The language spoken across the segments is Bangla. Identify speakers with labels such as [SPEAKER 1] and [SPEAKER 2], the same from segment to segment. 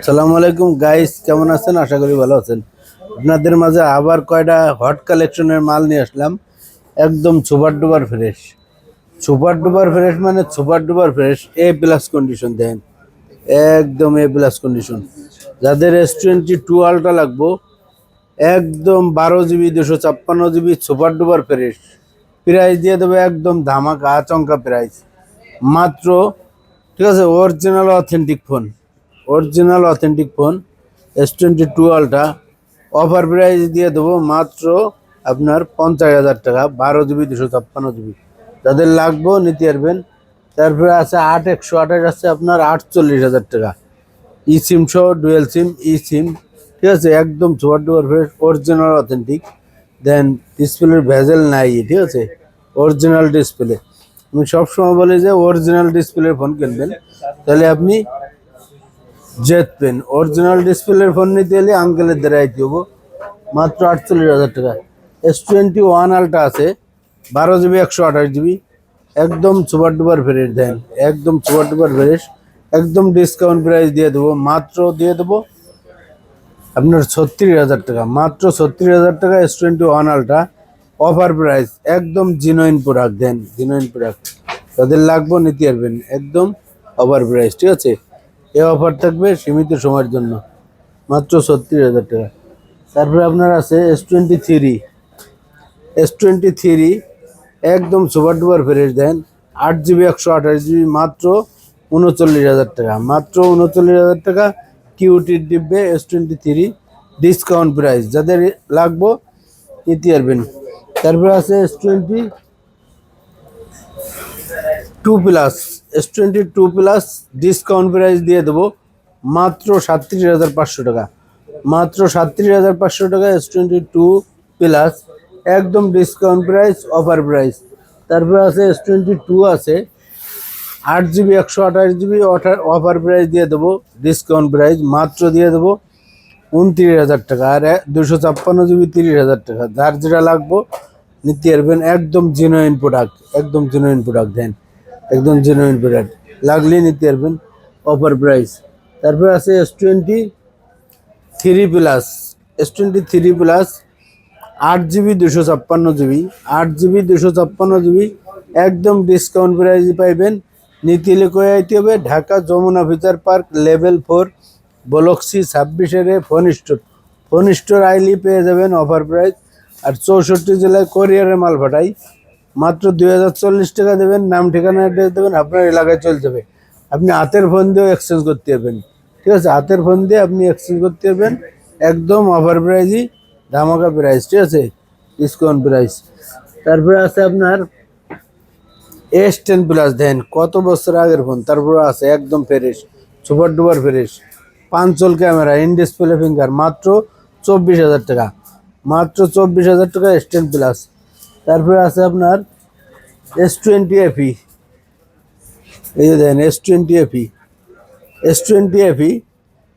[SPEAKER 1] সালামু আলাইকুম গাইস, কেমন আছেন? আশা করি ভালো আছেন। আপনাদের মাঝে আবার কয়টা হট কালেকশনের মাল নিয়ে আসলাম। একদম super duper fresh. Super duper fresh মানে সুপার ডুপার ফ্রেশ, এ প্লাস কন্ডিশন দেন, একদম এ প্লাস কন্ডিশন। যাদের S22 আলট্রা লাগবো, একদম 12 GB 256 GB super duper fresh price দিয়ে দেবে, একদম ধামাকা আচমকা প্রাইস মাত্র। ঠিক আছে, original authentic phone S22 ultra offer price দিয়ে দেবো মাত্র আপনার 50,000 টাকা, 12 GB 256 GB। যাদের লাগবো নিতে পারবেন। তারপরে আছে 8 128 আছে আপনার 48,000 টাকা, ই সিম সহ, ডুয়েল সিম, ই সিম। ঠিক আছে, একদম super duper fresh, original authentic. Then ডিসপ্লের ভেজেল নাই, ঠিক আছে, অরিজিনাল ডিসপ্লে। আমি সবসময় বলি যে অরিজিনাল ডিসপ্লের ফোন কিনবেন, তাহলে আপনি জিতবেন। অরিজিনাল ডিসপ্লের ফোন নিতে হলে আঙ্কেলের দ্বারাই দেবো মাত্র 48,000 টাকা। S21 আলট্রা আছে 12 GB 128 GB, একদম সুপার ডুপার ফ্রেশ দেন, একদম সুপার ডুপার ফ্রেশ, একদম ডিসকাউন্ট প্রাইস দিয়ে দেবো মাত্র, দিয়ে দেবো আপনার 36,000 টাকা, মাত্র 36,000 টাকা। S21 আলট্রা অফার প্রাইস, একদম জিনুইন প্রোডাক্ট দেন, জিনুইন প্রোডাক্ট। তাদের লাগবে নিতে পারবেন, একদম অফার প্রাইস। ঠিক আছে, এই অফার থাকবে সীমিত সময়ের জন্য, মাত্র 36,000 টাকা। তারপরে আপনার আছে S23 একদম সুপার ডুপার ফ্রেশ দেন, 8 GB 128 GB, মাত্র 39,000 টাকা, মাত্র 39,000 টাকা। কিউটির ডিব্বে S23 ডিসকাউন্ট প্রাইস, যাদের লাগবো নিতে পারবেন। তারপরে আছে S22 প্লাস ডিসকাউন্ট প্রাইস দিয়ে দেবো মাত্র 37,500 টাকা, মাত্র 37,500 টাকা। S22 প্লাস একদম ডিসকাউন্ট প্রাইস, অফার প্রাইস। তারপরে আছে S22 আছে 8 GB 128 GB, অফার প্রাইস দিয়ে দেবো, ডিসকাউন্ট প্রাইস মাত্র দিয়ে দেবো 29,000 টাকা। আর 256 GB 30,000 টাকা। যার যেটা লাগবো নিতে পারবেন, একদম জেনুইন প্রোডাক্ট, একদম জেনুইন প্রোডাক্ট দেন, একদম জেনুইন প্রোডাক্ট লাগলেই নিতে পারবেন, অফার প্রাইস। তারপরে আছে S23 plus 8 GB 256 GB, 8 GB 256 GB, একদম ডিসকাউন্ট প্রাইস পাইবেন। নিতে হলে কয়ে আইতে হবে Dhaka Jamuna Future Park level 4 block C 26 phone store আইলি পেয়ে যাবেন অফার প্রাইস। আর 64 জেলায় কোরিয়ারের মাল পাঠাই, মাত্র 2,040 টাকা দেবেন, নাম ঠিকানা অ্যাড্রেস দেবেন, আপনার এলাকায় চলে যাবে। আপনি হাতের ফোন দিয়েও এক্সচেঞ্জ করতে পারবেন। ঠিক আছে, হাতের ফোন দিয়ে আপনি এক্সচেঞ্জ করতে পারবেন, একদম অফার প্রাইজই, ধামাকা প্রাইস। ঠিক আছে, ডিসকাউন্ট প্রাইস। তারপরে আছে আপনার S10 প্লাস দেন, কত বছর আগের ফোন, তারপরে আছে একদম fresh, super duper fresh, পাঞ্চল camera, in display finger, মাত্র 24,000 টাকা, মাত্র 24,000 টাকা S10 প্লাস। তারপরে আছে আপনার S20 FE, এই যে দেন S20 FE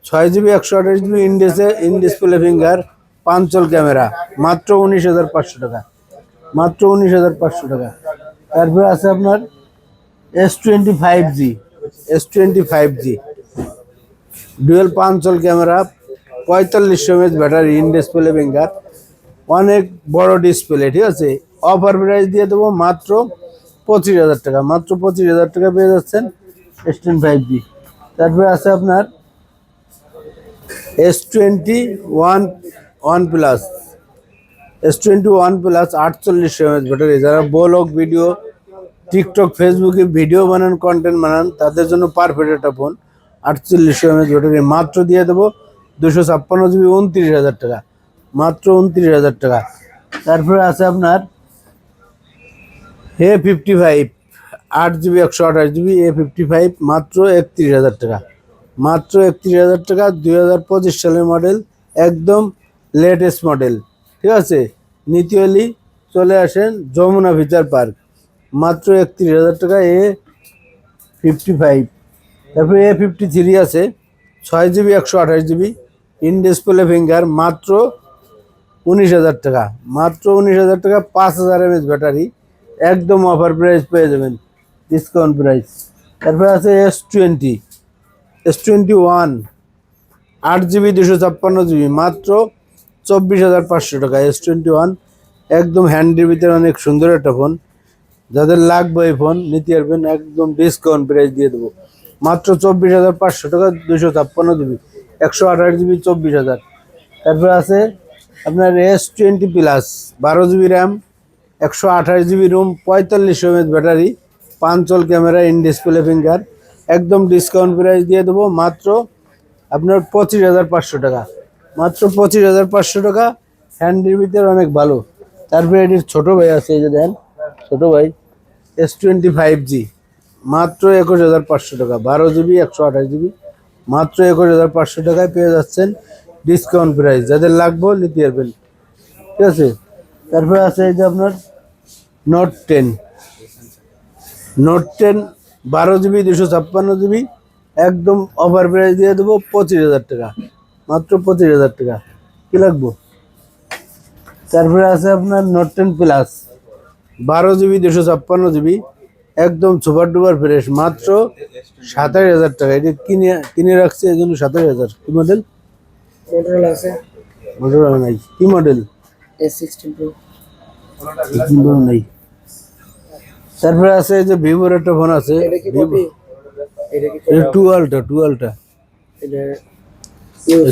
[SPEAKER 1] 6 GB 128 GB, in display finger, পাঞ্চল camera, মাত্র 19,500 টাকা, মাত্র 19,500 টাকা। তারপরে আছে আপনার S25G dual পাঞ্চল camera, 4500 mAh battery, in display finger, অনেক বড় ডিসপ্লে। ঠিক আছে, অফার প্রাইস দিয়ে দেবো মাত্র 25,000 টাকা, মাত্র 25,000 টাকা পেয়ে যাচ্ছেন S25G। তারপরে আছে আপনার S21 plus, S21 plus 4800 mAh battery. যারা ব্লগ ভিডিও, টিকটক, ফেসবুকে ভিডিও বানান, কন্টেন্ট বানান, তাদের জন্য পারফেক্ট একটা ফোন। 4800 mAh ব্যাটারি, মাত্র দিয়ে দেবো 256 GB, 29,000 টাকা, মাত্র 29,000 টাকা। তারপরে আছে আপনার A55 8 GB 128 GB, A55 মাত্র 31,000 টাকা, মাত্র 31,000 টাকা। 2025 সালের মডেল, একদম লেটেস্ট মডেল। ঠিক আছে, নিতিয়ালি চলে আসেন যমুনা ফিচার পার্ক, মাত্র 31,000 টাকা A55। তারপরে A53 আছে 6 GB 128 GB, in display finger, মাত্র 19,000 টাকা, মাত্র 19,000 টাকা। 5000 mAh ব্যাটারি, একদম অফার প্রাইস পেয়ে যাবেন, ডিসকাউন্ট প্রাইস। তারপরে আছে S21 8 GB 256 GB মাত্র 24,500 টাকা। S21 একদম হ্যান্ডির ভিতরে অনেক সুন্দর একটা ফোন। যাদের লাগবে এই ফোন নিতে পারবেন, একদম ডিসকাউন্ট প্রাইস দিয়ে দেবো মাত্র 24,500 টাকা। 256 GB 128 GB 24,000। তারপরে আছে আপনার S20 plus 12 GB RAM 128 GB room 4500 mAh battery 5 চল ক্যামেরা ইন ডিসপ্লে ফিঙ্গার, একদম ডিসকাউন্ট প্রাইস দিয়ে দেবো মাত্র আপনার 25,500 টাকা। মাত্র 25,500 টাকা, হ্যান্ডির ভিতরে অনেক ভালো। তারপরে এটির ছোটো ভাই আছে, এই যে দেন ছোটো ভাই S25G মাত্র 21,500 টাকা। 12 GB 128 GB মাত্র 21,500 টাকায় পেয়ে যাচ্ছেন ডিসকাউন্ট প্রাইস। যাদের লাগবে নিতে পারবেন, ঠিক আছে। তারপরে আছে এই যে আপনার Note 10 12 GB 256 GB একদম অফার প্রাইস দিয়ে দেবো 25,000 টাকা। মাত্র 25,000 টাকা, কি লাগবো। তারপরে আছে আপনার Note 10 প্লাস 12 GB 256 GB একদম সুপার ডুপার ফ্রেশ মাত্র 27,000 টাকা। এটা কিনে রাখছি এই জন্য 27,000। কি মডেল?
[SPEAKER 2] মোটরোলা আছে,
[SPEAKER 1] মোটরোলা নাই। কি মডেল?
[SPEAKER 2] S16 Pro।
[SPEAKER 1] নাই। তারপরে আছে এই যে ভিভোর একটা ফোন আছে,
[SPEAKER 2] এটা কি কপি? এটা কি
[SPEAKER 1] এটা টু আলট্রা
[SPEAKER 2] এটা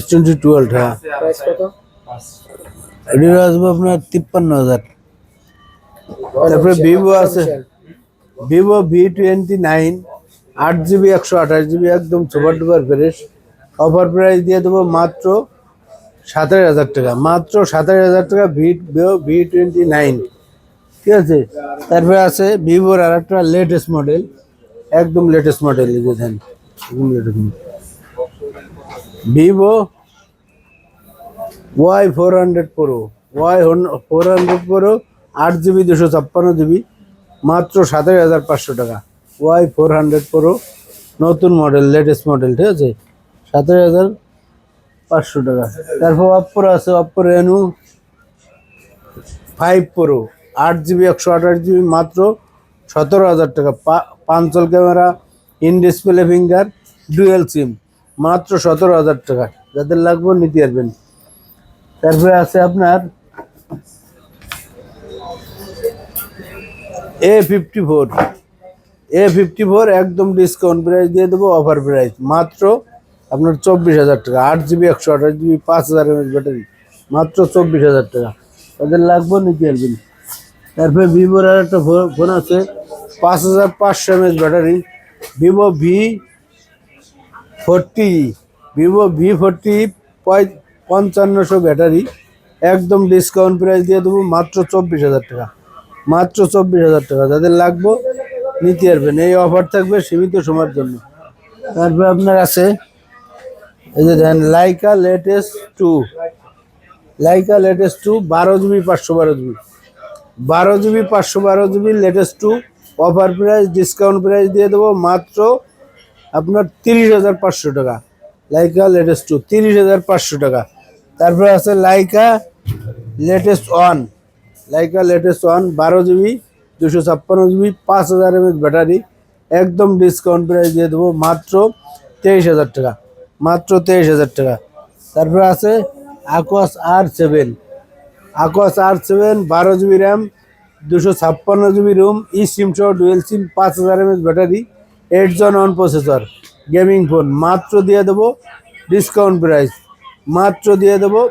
[SPEAKER 1] S22 আলট্রা।
[SPEAKER 2] প্রাইস কত?
[SPEAKER 1] এটা আসবে আপনার 53,000। তারপরে ভিভো আছে ভিভো V29 8 GB 128 GB একদম super duper fresh offer price দিয়ে দেবো মাত্র 27,000 টাকা। মাত্র 27,000 টাকা ভিভো V29, ঠিক আছে। তারপরে আছে ভিভোর আর একটা লেটেস্ট মডেল, একদম লেটেস্ট মডেল, এই যে দেন Vivo Y400 Pro 8 GB 256 GB মাত্র 27,500 টাকা। Y400 Pro নতুন মডেল, লেটেস্ট মডেল, ঠিক আছে, 27,500 টাকা। তারপর অপ্পোর আছে অপ্পো রেনু 5 Pro 8 GB 128 GB মাত্র 17,000 টাকা। 5 চল camera in display finger dual sim মাত্র 17,000 টাকা। যাদের লাগবে নিতে পারবেন। তারপরে আছে আপনার A54 একদম ডিসকাউন্ট প্রাইস দিয়ে দেবো, অফার প্রাইস মাত্র আপনার 24,000 টাকা। 8 GB 128 GB 5,000 mAh ব্যাটারি মাত্র 24,000 টাকা। তাদের লাগবে নিতে পারবেন। তারপরে ভিভোর আর একটা ফোন আছে 5,500 mAh battery Vivo V40 5500 battery একদম ডিসকাউন্ট প্রাইস দিয়ে দেবো মাত্র 24,000 টাকা। মাত্র 24,000 টাকা। যাদের লাগবে নিতে পারবেন, এই অফার থাকবে সীমিত সময়ের জন্য। তারপরে আপনার আছে এই যে দেখেন Laika latest 2 12 GB 512 GB latest 2 offer price discount price দিয়ে দেবো মাত্র আপনার 30,500 টাকা। লাইকা লেটেস্ট 2 30,500 টাকা। তারপরে আছে Laika latest 1 12 GB 256 GB 5,000 mAh battery একদম ডিসকাউন্ট প্রাইস দিয়ে দেবো মাত্র 23,000 টাকা। মাত্র 23,000 টাকা। তারপরে আছে Aquos R7 12 GB RAM 256 GB ROM e sim সহ dual sim 5,000 mAh battery 8 gen one processor gaming phone মাত্র দিয়ে দেবো ডিসকাউন্ট প্রাইস মাত্র দিয়ে দেবো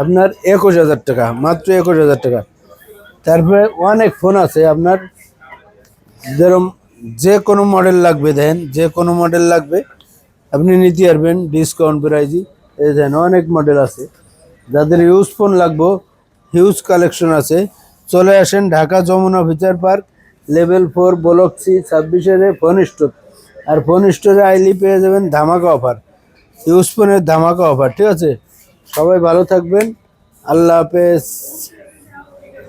[SPEAKER 1] আপনার 21,000 টাকা। মাত্র 21,000 টাকা। তারপরে অনেক ফোন আছে আপনার, যেরকম যে কোনো মডেল লাগবে দেন, যে কোনো মডেল লাগবে আপনি নিতে পারবেন ডিসকাউন্ট প্রাইজই। এই দেন অনেক মডেল আছে। যাদের ইউজ ফোন লাগবে হিউজ কালেকশন আছে। চলে আসেন Dhaka Jamuna Future Park level 4 block C 26 phone store. আর ফোন স্টোরে আইলি পেয়ে যাবেন ধামাকা অফার, ইউজ ফোনের ধামাকা অফার, ঠিক আছে। সবাই ভালো থাকবেন, আল্লাহ হাফেজ।